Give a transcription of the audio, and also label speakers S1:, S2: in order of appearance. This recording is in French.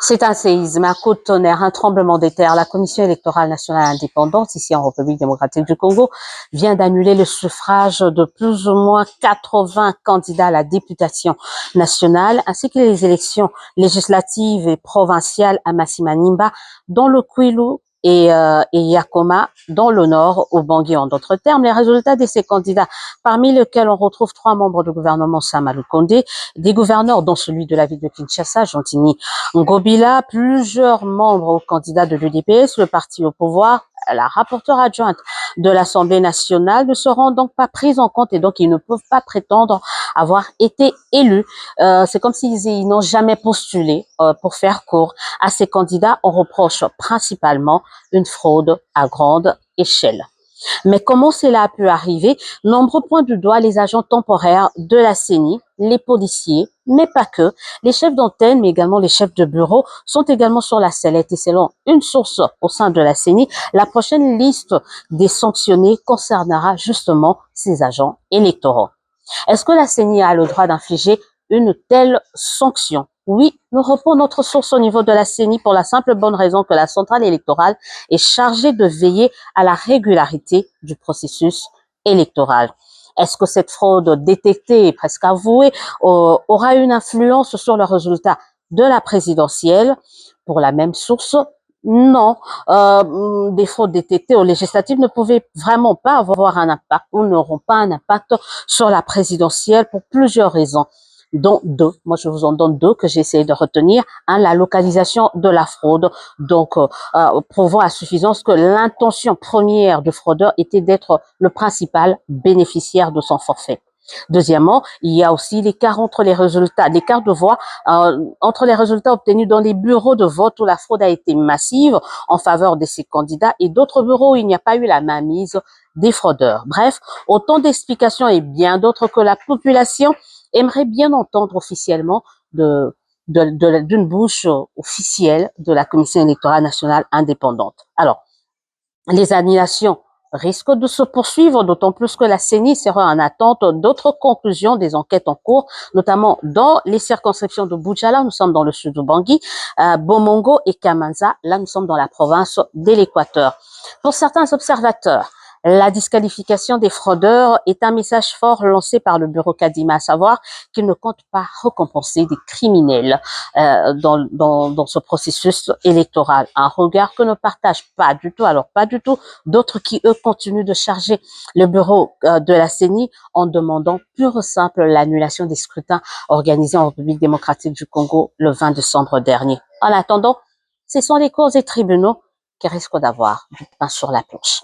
S1: C'est un séisme, un coup de tonnerre, un tremblement de terre. La Commission électorale nationale indépendante, ici en République démocratique du Congo, vient d'annuler le suffrage de plus ou moins 80 candidats à la députation nationale, ainsi que les élections législatives et provinciales à Massimanimba, dans le Kwilu et Yakoma, dans le nord, au Bangui. En d'autres termes, les résultats de ces candidats, parmi lesquels on retrouve 3 membres du gouvernement Samalou Kondé, des gouverneurs, dont celui de la ville de Kinshasa, Jontini Ngobila, plusieurs membres ou candidats de l'UDPS, le parti au pouvoir, la rapporteure adjointe de l'Assemblée nationale ne seront donc pas pris en compte et donc ils ne peuvent pas prétendre avoir été élus. C'est comme s'ils n'ont jamais postulé. Pour faire court à ces candidats, on reproche principalement une fraude à grande échelle. Mais comment cela a pu arriver? Nombreux pointent du doigt les agents temporaires de la CENI, les policiers, mais pas que. Les chefs d'antenne, mais également les chefs de bureau sont également sur la sellette. Et selon une source au sein de la CENI, la prochaine liste des sanctionnés concernera justement ces agents électoraux. Est-ce que la CENI a le droit d'infliger une telle sanction? Oui, nous reprenons notre source au niveau de la CENI pour la simple bonne raison que la centrale électorale est chargée de veiller à la régularité du processus électoral. Est-ce que cette fraude détectée et presque avouée aura une influence sur le résultat de la présidentielle? Pour la même source, non. Des fraudes détectées aux législatives ne pouvaient vraiment pas avoir un impact ou n'auront pas un impact sur la présidentielle pour plusieurs raisons, dont 2. Moi, je vous en donne 2 que j'ai essayé de retenir. Un, la localisation de la fraude, donc prouvant à suffisance que l'intention première du fraudeur était d'être le principal bénéficiaire de son forfait. Deuxièmement, il y a aussi l'écart entre les résultats, l'écart de voix entre les résultats obtenus dans les bureaux de vote où la fraude a été massive en faveur de ces candidats et d'autres bureaux où il n'y a pas eu la mainmise des fraudeurs. Bref, autant d'explications et bien d'autres que la population aimerait bien entendre officiellement d'une bouche officielle de la Commission électorale nationale indépendante. Alors, les annulations risquent de se poursuivre, d'autant plus que la CENI sera en attente d'autres conclusions des enquêtes en cours, notamment dans les circonscriptions de Boudjala, nous sommes dans le sud du Bangui, Bomongo et Kamanza, là nous sommes dans la province de l'Équateur. Pour certains observateurs, la disqualification des fraudeurs est un message fort lancé par le bureau Kadima, à savoir qu'il ne compte pas récompenser des criminels dans ce processus électoral. Un regard que ne partagent pas du tout, alors pas du tout, d'autres qui, eux, continuent de charger le bureau de la CENI en demandant pure et simple l'annulation des scrutins organisés en République démocratique du Congo le 20 décembre dernier. En attendant, ce sont les cours et tribunaux qui risquent d'avoir du pain sur la planche.